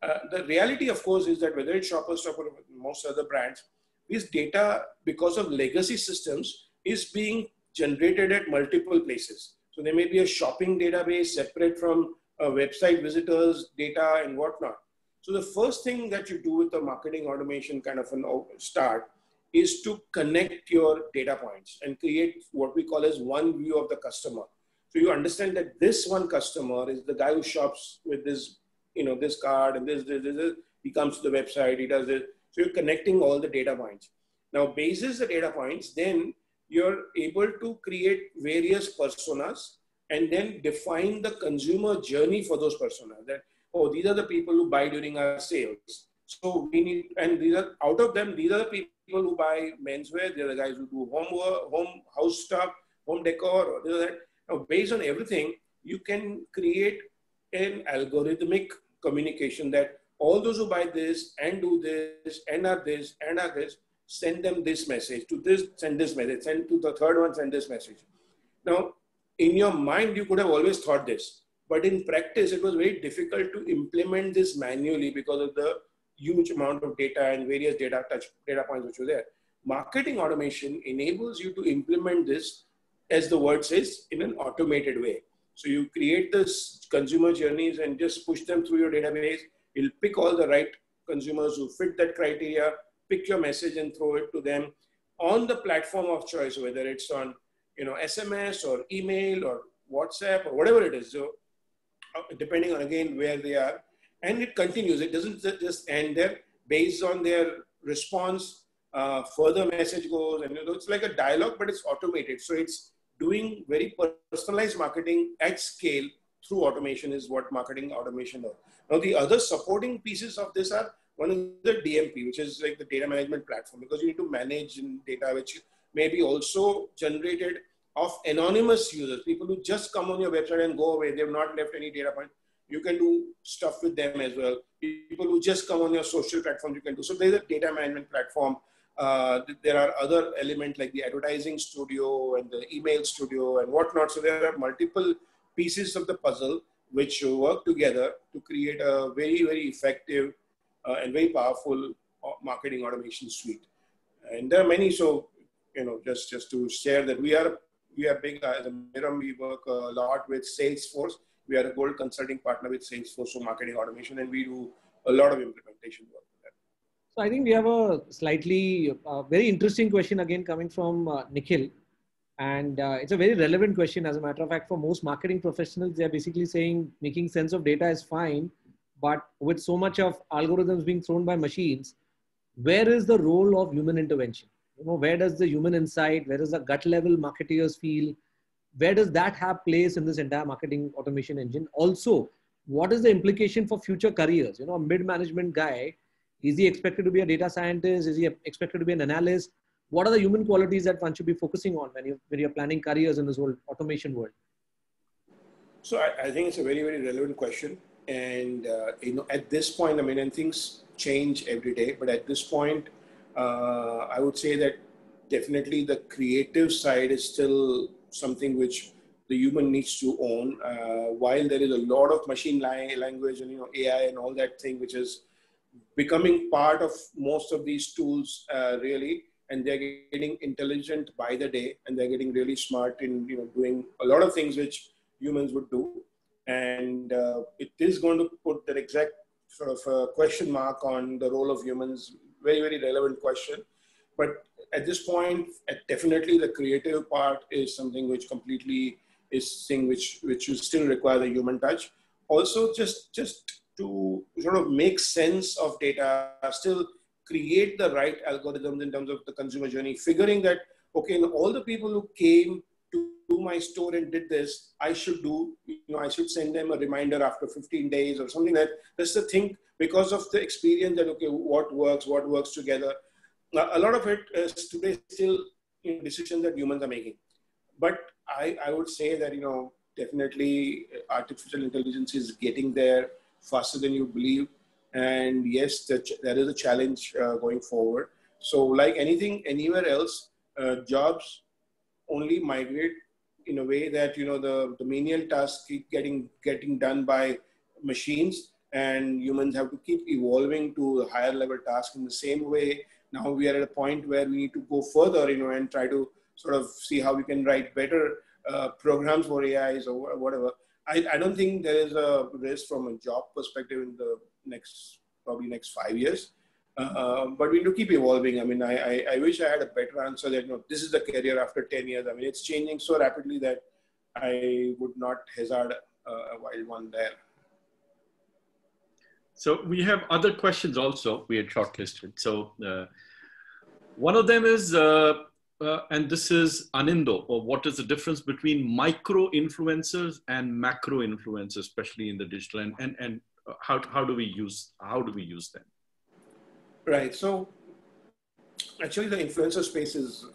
The reality, of course, is that whether it's Shoppers Stop or most other brands, this data, because of legacy systems, is being generated at multiple places. So there may be a shopping database separate from website visitors data and whatnot. So the first thing that you do with the marketing automation kind of an start is to connect your data points and create what we call as one view of the customer. So you understand that this one customer is the guy who shops with this, this card and this. He comes to the website, he does this. So you're connecting all the data points. Now, basis the data points, then you're able to create various personas and then define the consumer journey for those personas. That, oh, these are the people who buy during our sales. So we need, and these are, out of them, these are the people who buy menswear. They're the guys who do home house stuff, home decor, or this or that. Now, based on everything, you can create an algorithmic communication that all those who buy this and do this and are this and are this, send them this message, to this, send this message, send to the third one, send this message. Now, in your mind, you could have always thought this, but in practice, it was very difficult to implement this manually because of the huge amount of data and various data points which were there. Marketing automation enables you to implement this, as the word says, in an automated way. So you create this consumer journeys and just push them through your database. It'll pick all the right consumers who fit that criteria, pick your message and throw it to them on the platform of choice, whether it's on SMS or email or WhatsApp or whatever it is. So depending on, again, where they are. And it continues. It doesn't just end there. Based on their response, further message goes. And it's like a dialogue, but it's automated. So it's doing very personalized marketing at scale through automation is what marketing automation does. Now, the other supporting pieces of this are, one is the DMP, which is like the data management platform, because you need to manage data which may be also generated of anonymous users, people who just come on your website and go away. They've not left any data point. You can do stuff with them as well. People who just come on your social platforms, you can do. So there's a data management platform. There are other elements like the advertising studio and the email studio and whatnot. So there are multiple pieces of the puzzle which work together to create a very, very effective and very powerful marketing automation suite. And there are many. So, just to share that we are big as a Mirum. We work a lot with Salesforce. We are a gold consulting partner with Salesforce for marketing automation, and we do a lot of implementation work with them. So I think we have a slightly very interesting question again coming from Nikhil. And it's a very relevant question. As a matter of fact, for most marketing professionals, they're basically saying making sense of data is fine, but with so much of algorithms being thrown by machines, where is the role of human intervention? Where does the human insight, where does the gut level marketeers feel? Where does that have place in this entire marketing automation engine? Also, what is the implication for future careers? A mid-management guy, is he expected to be a data scientist? Is he expected to be an analyst? What are the human qualities that one should be focusing on when you're planning careers in this whole automation world? So I think it's a very, very relevant question. And, at this point, and things change every day, but at this point, I would say that definitely the creative side is still something which the human needs to own. While there is a lot of machine language and, AI and all that thing, which is becoming part of most of these tools, really, and they're getting intelligent by the day, and they're getting really smart in, doing a lot of things which humans would do. And it is going to put that exact sort of question mark on the role of humans. Very, very relevant question. But at this point, definitely the creative part is something which completely is thing which will still require the human touch. Also, just to sort of make sense of data, still create the right algorithms in terms of the consumer journey, figuring that, okay, all the people who came to my store and did this, I should do, I should send them a reminder after 15 days or something like that. That's the thing, because of the experience that, okay, what works together. A lot of it is today still decisions that humans are making. But I would say that, definitely artificial intelligence is getting there faster than you believe. And yes, that is a challenge going forward. So like anything, anywhere else, jobs only migrate in a way that, the menial tasks keep getting done by machines, and humans have to keep evolving to higher level tasks. In the same way, now we are at a point where we need to go further, and try to sort of see how we can write better programs for AIs or whatever. I don't think there is a risk from a job perspective in the probably next 5 years. But we do keep evolving. I mean, I wish I had a better answer that, this is the career after 10 years. I mean, it's changing so rapidly that I would not hazard a wild one there. So we have other questions also we had shortlisted. So one of them is, and this is Anindo, or what is the difference between micro influencers and macro influencers, especially in the digital, and how do we use them? Right. So actually the influencer space is,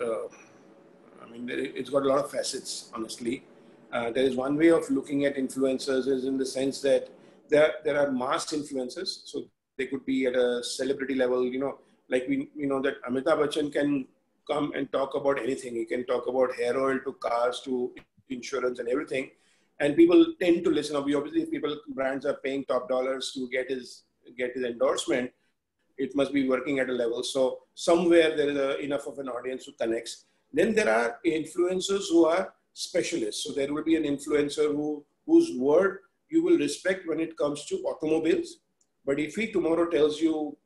it's got a lot of facets, honestly. There is one way of looking at influencers is in the sense that there are mass influencers. So they could be at a celebrity level, like we know that Amitabh Bachchan can come and talk about anything. He can talk about hair oil to cars to insurance and everything. And people tend to listen. Obviously, brands are paying top dollars to get his endorsement. It must be working at a level. So somewhere there is enough of an audience who connects. Then there are influencers who are specialists. So there will be an influencer whose word you will respect when it comes to automobiles. But if he tomorrow tells you,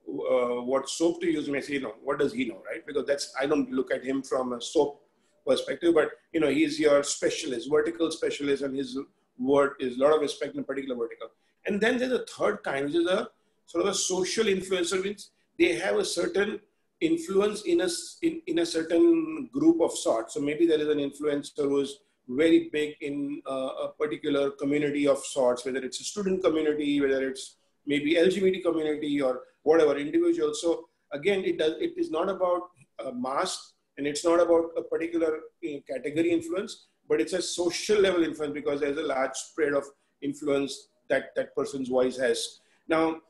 what soap to use, you may say, what does he know, right? Because I don't look at him from a soap perspective, but he's your specialist, vertical specialist, and his word is a lot of respect in a particular vertical. And then there's a third kind, which is a sort of a social influencer, means they have a certain influence in a certain group of sorts. So maybe there is an influencer who is very big in a particular community of sorts, whether it's a student community, whether it's maybe LGBT community or whatever individual. So again, it is not about mass, and it's not about a particular category influence, but it's a social level influence because there's a large spread of influence that person's voice has. Now,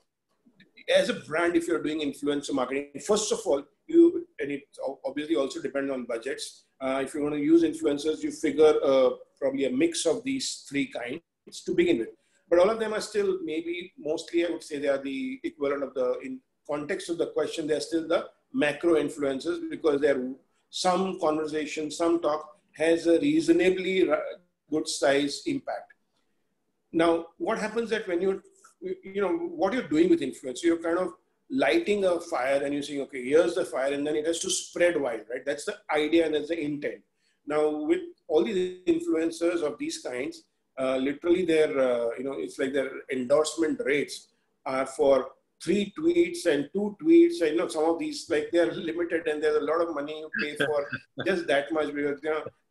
as a brand, if you're doing influencer marketing, first of all, and it obviously also depends on budgets. If you want to use influencers, you figure probably a mix of these three kinds to begin with. But all of them are still mostly, I would say they are the equivalent of in context of the question, they're still the macro influencers because they're some conversation, some talk has a reasonably good size impact. Now, what happens that when what you're doing with influence, you're kind of lighting a fire and you're saying, okay, here's the fire, and then it has to spread wide, right? That's the idea and that's the intent. Now, with all these influencers of these kinds, literally it's like their endorsement rates are for 3 tweets and 2 tweets. I know some of these, like they're limited and there's a lot of money you pay for just that much because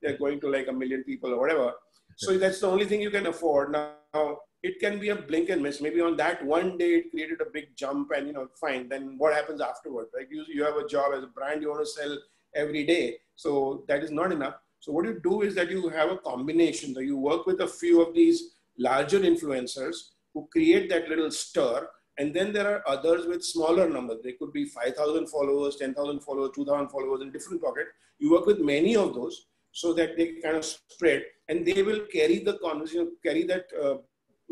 they're going to like 1 million people or whatever. So that's the only thing you can afford. Now, it can be a blink and miss. Maybe on that one day, it created a big jump and, fine. Then what happens afterward, right? You have a job as a brand, you want to sell every day. So that is not enough. So what you do is that you have a combination. So you work with a few of these larger influencers who create that little stir. And then there are others with smaller numbers. They could be 5,000 followers, 10,000 followers, 2,000 followers in different pockets. You work with many of those so that they kind of spread and they will carry the conversation, carry that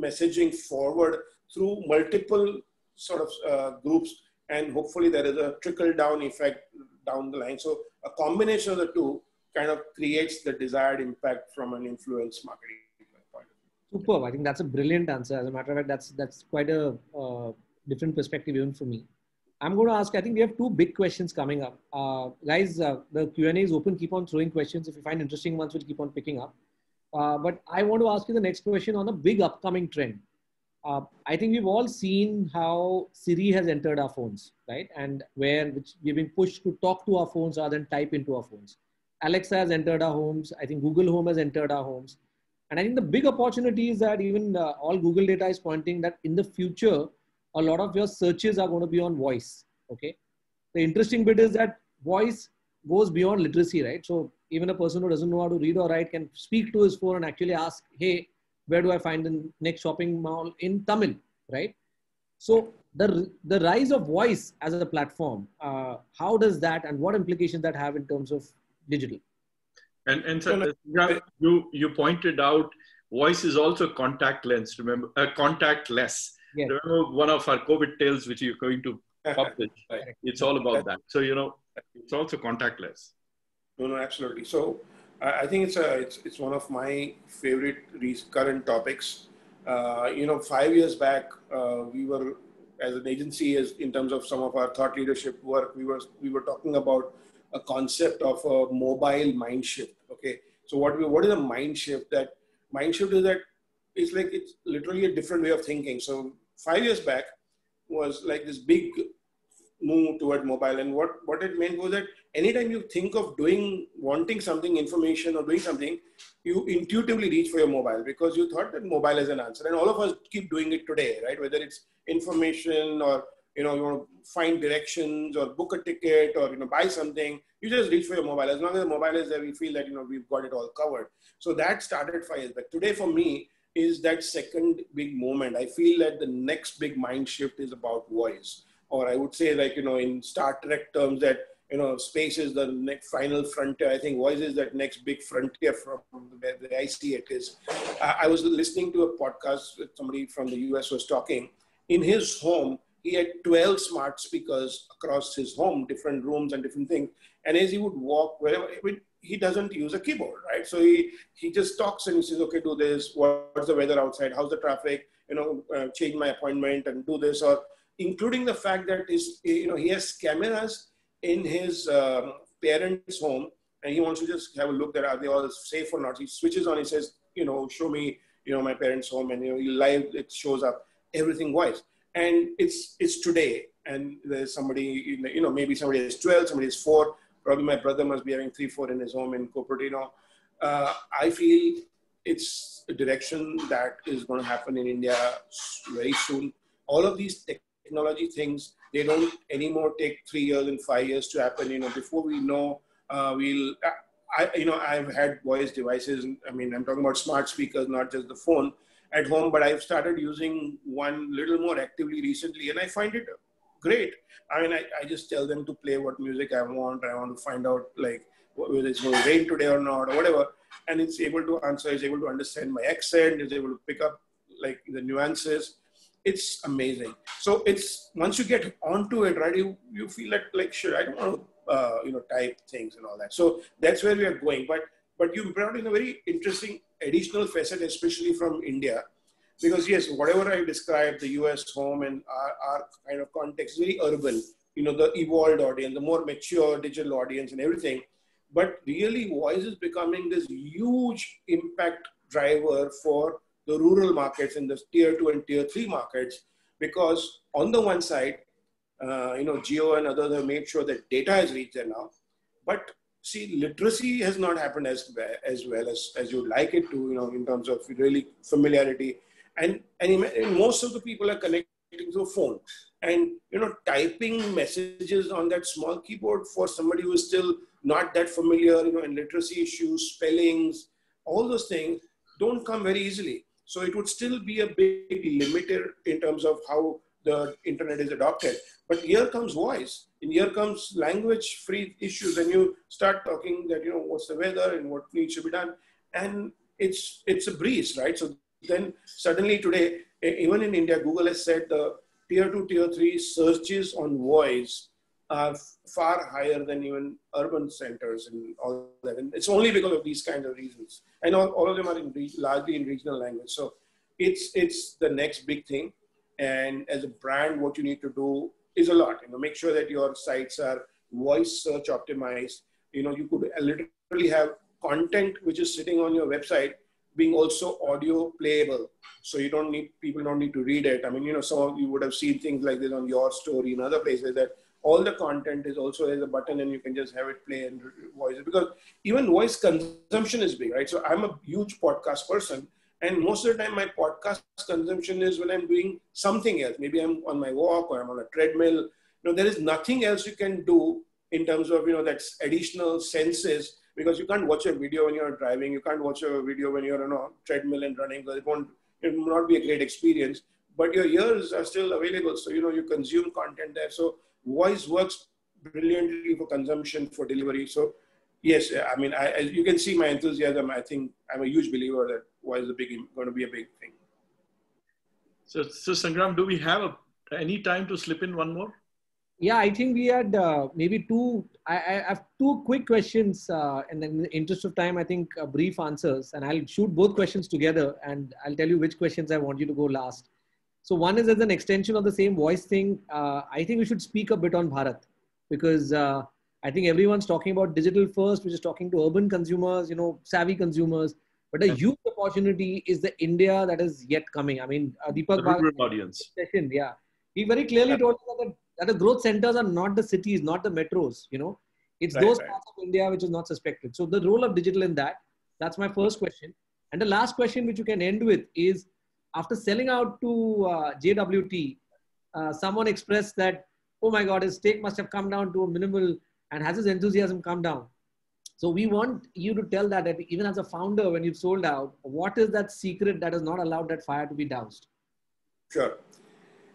messaging forward through multiple sort of groups. And hopefully there is a trickle down effect down the line. So a combination of the two kind of creates the desired impact from an influence marketing point of view. Superb. I think that's a brilliant answer. As a matter of fact, that's quite a different perspective even for me. I'm going to ask, I think we have 2 big questions coming up. Guys, the Q&A is open. Keep on throwing questions. If you find interesting ones, we'll keep on picking up. But I want to ask you the next question on a big upcoming trend. I think we've all seen how Siri has entered our phones, right? And which we've been pushed to talk to our phones rather than type into our phones. Alexa has entered our homes. I think Google Home has entered our homes. And I think the big opportunity is that even all Google data is pointing that in the future, a lot of your searches are going to be on voice, okay? The interesting bit is that voice goes beyond literacy, right? So even a person who doesn't know how to read or write can speak to his phone and actually ask, hey, where do I find the next shopping mall in Tamil, right? So the rise of voice as a platform, how does that and what implications that have in terms of digital? And so, you pointed out voice is also contactless. Remember, contactless. Yes. Remember one of our COVID tales which you're going to publish. Right. It's all about that. So it's also contactless. No, absolutely. So I think it's one of my favorite current topics. 5 years back, we were, as an agency, as in terms of some of our thought leadership work, we were talking about a concept of a mobile mind shift. Okay, so what is a mind shift? That mind shift is that it's literally a different way of thinking. So 5 years back was like this big move toward mobile, and what it meant was that anytime you think of wanting something, information or doing something, you intuitively reach for your mobile because you thought that mobile is an answer. And all of us keep doing it today, right? Whether it's information or you want to find directions or book a ticket or buy something, you just reach for your mobile. As long as the mobile is there, we feel that we've got it all covered. So that started 5 years back. Today for me is that second big moment. I feel that the next big mind shift is about voice. Or I would say, like, in Star Trek terms, that, space is the next final frontier. I think voice is that next big frontier from where I see it is. I was listening to a podcast with somebody from the US was talking. In his home, he had 12 smart speakers across his home, different rooms and different things. And as he would walk wherever, he doesn't use a keyboard, right? So he just talks and he says, okay, do this. What's the weather outside? How's the traffic? Change my appointment and do this. Or including the fact that he has cameras in his parents' home, and he wants to just have a look that are they all safe or not. He switches on, he says, show me, my parents' home, and live it shows up everything voice. And it's today, and there's somebody, maybe somebody is 12, somebody is 4. Probably my brother must be having 3, 4 in his home in Cupertino. I feel it's a direction that is going to happen in India very soon. All of these technology things, they don't anymore take 3 years and 5 years to happen. Before we know, I've had voice devices. I mean, I'm talking about smart speakers, not just the phone at home, but I've started using one little more actively recently, and I find it great. I mean, I just tell them to play what music I want. I want to find out like whether it's going to rain today or not or whatever. And it's able to answer, it's able to understand my accent, it's able to pick up like the nuances. It's amazing. So it's, once you get onto it, right, you feel like, sure, I don't want to, type things and all that. So that's where we are going. But you brought in a very interesting additional facet, especially from India. Because yes, whatever I described, the US home and our kind of context is very urban, the evolved audience, the more mature digital audience and everything. But really voice is becoming this huge impact driver for the rural markets and the tier 2 and tier 3 markets. Because on the one side, Geo and others have made sure that data has reached there now. But see, literacy has not happened as well as you'd like it to, in terms of really familiarity. And most of the people are connecting to a phone. And, typing messages on that small keyboard for somebody who is still not that familiar, and literacy issues, spellings, all those things don't come very easily. So it would still be a big limiter in terms of how the internet is adopted. But here comes voice, and here comes language-free issues, and you start talking that, what's the weather and what needs to be done. And it's a breeze, right? So then suddenly today, even in India, Google has said the tier 2, tier 3 searches on voice are far higher than even urban centers and all that. And it's only because of these kinds of reasons. And all of them are largely in regional language. So it's the next big thing. And as a brand, what you need to do is a lot. Make sure that your sites are voice search optimized. You could literally have content which is sitting on your website being also audio playable. So people don't need to read it. I mean, some of you would have seen things like this on Your Story and other places, that all the content is also as a button and you can just have it play and voice it. Because even voice consumption is big, right? So I'm a huge podcast person. And most of the time, my podcast consumption is when I'm doing something else. Maybe I'm on my walk or I'm on a treadmill. There is nothing else you can do in terms of, that's additional senses, because you can't watch a video when you're driving. You can't watch a video when you're on a treadmill and running, because it will not be a great experience. but your ears are still available. So, you consume content there. So voice works brilliantly for consumption, for delivery. So yes, I mean, you can see my enthusiasm. I think I'm a huge believer that voice is going to be a big thing. So Sangram, do we have any time to slip in one more? Yeah, I think we had maybe two. I have two quick questions, and in the interest of time, I think brief answers, and I'll shoot both questions together, and I'll tell you which questions I want you to go last. So one is as an extension of the same voice thing. I think we should speak a bit on Bharat, because I think everyone's talking about digital first, which is talking to urban consumers, savvy consumers. But a huge opportunity is the India that is yet coming. I mean, Deepak The rural audience. Session, yeah, he very clearly told us that the growth centers are not the cities, not the metros. It's those parts of India which is not suspected. So the role of digital in that's my first question. And the last question, which you can end with, is after selling out to JWT, someone expressed that, oh my God, his stake must have come down to a minimal, and has his enthusiasm come down? So we want you to tell that even as a founder, when you've sold out, what is that secret that has not allowed that fire to be doused? Sure.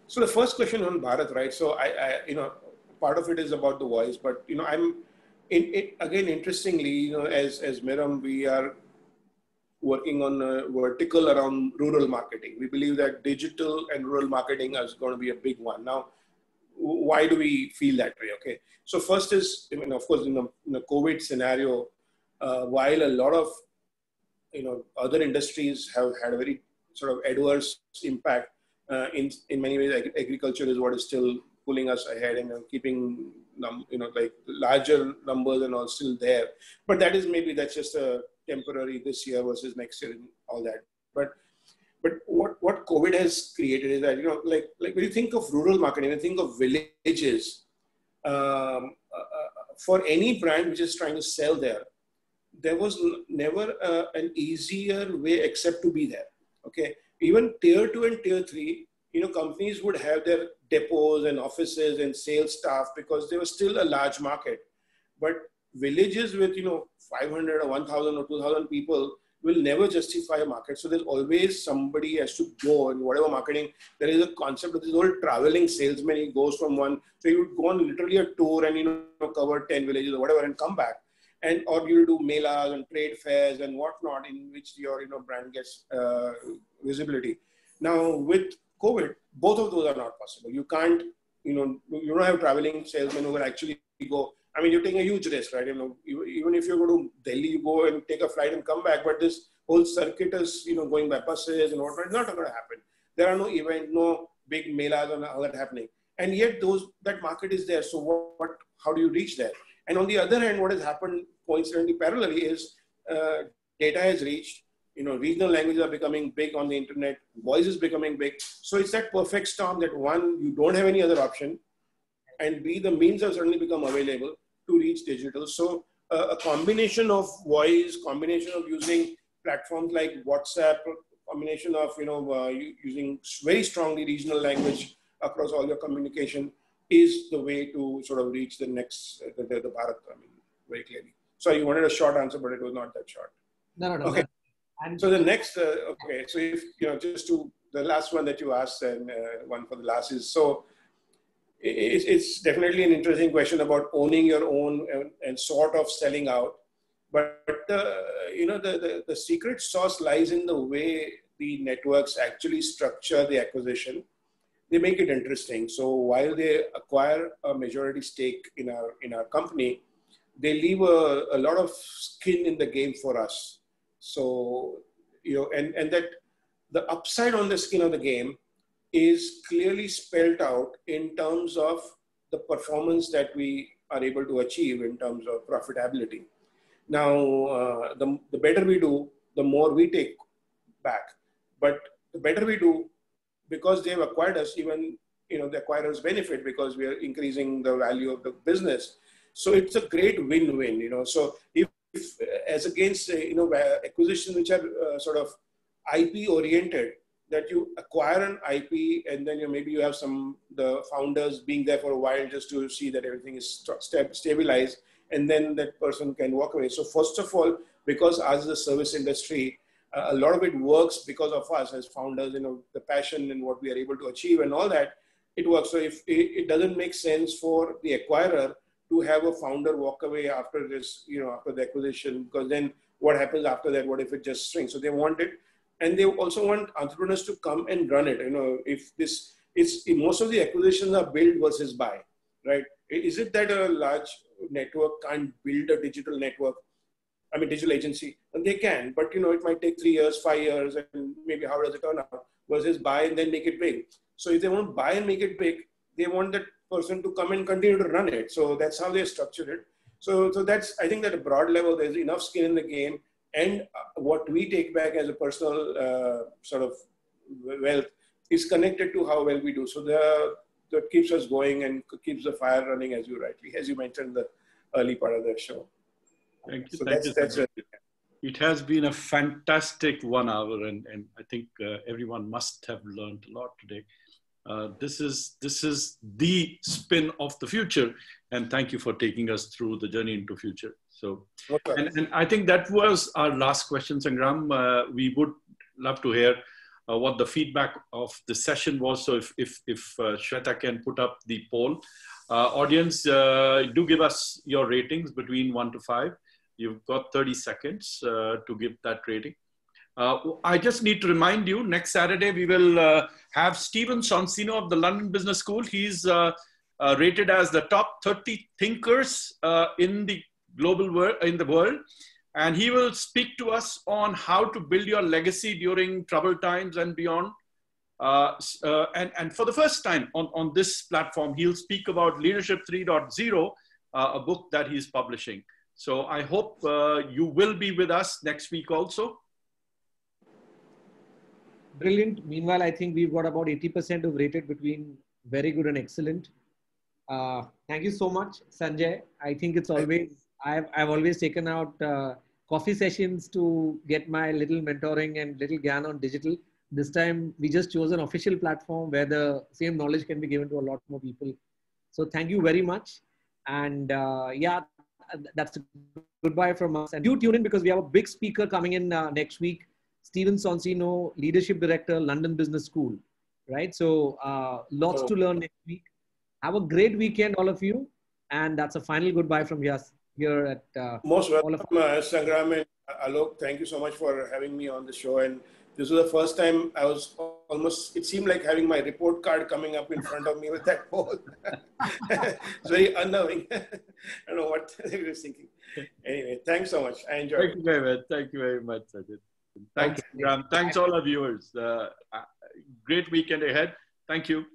So the first question on Bharat, right? So part of it is about the voice, but I'm again, interestingly, as Mirum, we are working on a vertical around rural marketing. We believe that digital and rural marketing is going to be a big one. Now, why do we feel that way? Okay. So first is, of course, in the COVID scenario, while a lot of, other industries have had a very sort of adverse impact, in many ways, agriculture is what is still pulling us ahead and keeping, like larger numbers and all still there. But that's just a temporary this year versus next year and all that. But what COVID has created is that, like when you think of rural marketing, when you think of villages, for any brand which is trying to sell there was never an easier way except to be there. Okay. Even tier 2 and tier 3, companies would have their depots and offices and sales staff because they were still a large market. But villages with, 500 or 1,000 or 2,000 people will never justify a market. So there's always somebody has to go, and whatever marketing, there is a concept of this whole traveling salesman. He goes from one, so you would go on literally a tour and, cover 10 villages or whatever and come back. Or you do melas and trade fairs and whatnot in which your, brand gets visibility. Now with COVID, both of those are not possible. You can't, you don't have traveling salesmen who will actually go. I mean, you're taking a huge risk, right? Even if you go to Delhi, you go and take a flight and come back, but this whole circuit is, going by buses and whatnot. It's not going to happen. There are no event, no big melas and all that happening. And yet that market is there. So how do you reach there? And on the other hand, what has happened coincidentally parallelly is data has reached, regional languages are becoming big on the internet, voice is becoming big. So it's that perfect storm that one, you don't have any other option, and B, the means have suddenly become available to reach digital. So a combination of voice, combination of using platforms like WhatsApp, combination of, using very strongly regional language across all your communication is the way to sort of reach the next, the Bharat, very clearly. So you wanted a short answer, but it was not that short. No. Okay. And so the next, okay. So if, just to the last one that you asked and one for the last is, so it's definitely an interesting question about owning your own and sort of selling out. But, the secret sauce lies in the way the networks actually structure the acquisition. They make it interesting. So while they acquire a majority stake in our company, they leave a lot of skin in the game for us. So, and that the upside on the skin of the game is clearly spelled out in terms of the performance that we are able to achieve in terms of profitability. Now, the better we do, the more we take back. But the better we do, because they have acquired us, even the acquirers benefit because we are increasing the value of the business. So it's a great win-win. So if as against acquisitions which are sort of IP oriented, that you acquire an IP and then maybe you have the founders being there for a while just to see that everything is stabilized, and then that person can walk away. So first of all, because as the service industry, a lot of it works because of us as founders, the passion and what we are able to achieve and all that, it works. So if it doesn't make sense for the acquirer to have a founder walk away after this, after the acquisition, because then what happens after that? What if it just shrinks? So they want it. And they also want entrepreneurs to come and run it. Most of the acquisitions are build versus buy, right? Is it that a large network can't build a digital network? I mean, digital agency, and they can, but it might take 3 years, 5 years, and maybe how does it turn out versus buy and then make it big. So if they want to buy and make it big, they want that person to come and continue to run it. So that's how they structured it. So that's, I think, at a broad level, there's enough skin in the game, and what we take back as a personal sort of wealth is connected to how well we do. So that keeps us going and keeps the fire running, as you mentioned in the early part of the show. Thank you. So Thank that's you. It has been a fantastic 1 hour, and I think everyone must have learned a lot today. This is the spin of the future, and thank you for taking us through the journey into future. So, and I think that was our last question, Sangram. We would love to hear what the feedback of the session was. So if Shweta can put up the poll. Audience, do give us your ratings between 1 to 5. You've got 30 seconds to give that rating. I just need to remind you, next Saturday, we will have Stephen Sonsino of the London Business School. He's rated as the top 30 thinkers in the global world. And he will speak to us on how to build your legacy during troubled times and beyond. And for the first time on this platform, he'll speak about Leadership 3.0, a book that he's publishing. So I hope you will be with us next week also. Brilliant. Meanwhile, I think we've got about 80% of rated between very good and excellent. Thank you so much, Sanjay. I think it's always, I've always taken out coffee sessions to get my little mentoring and little gyan on digital. This time we just chose an official platform where the same knowledge can be given to a lot more people. So thank you very much. And yeah, that's a goodbye from us. And do tune in because we have a big speaker coming in next week. Stephen Sonsino, Leadership Director, London Business School. Right? So lots to learn next week. Have a great weekend, all of you. And that's a final goodbye from us here at most welcome, Sangram and Alok. Thank you so much for having me on the show. And this was the first time I was it seemed like having my report card coming up in front of me with that poll. It's very unnerving. I don't know what he was thinking. Anyway, thanks so much. I enjoyed it. Thank you very much. Thank you very much, Sajid. Thanks, Ram. Thanks all our viewers. Great weekend ahead. Thank you.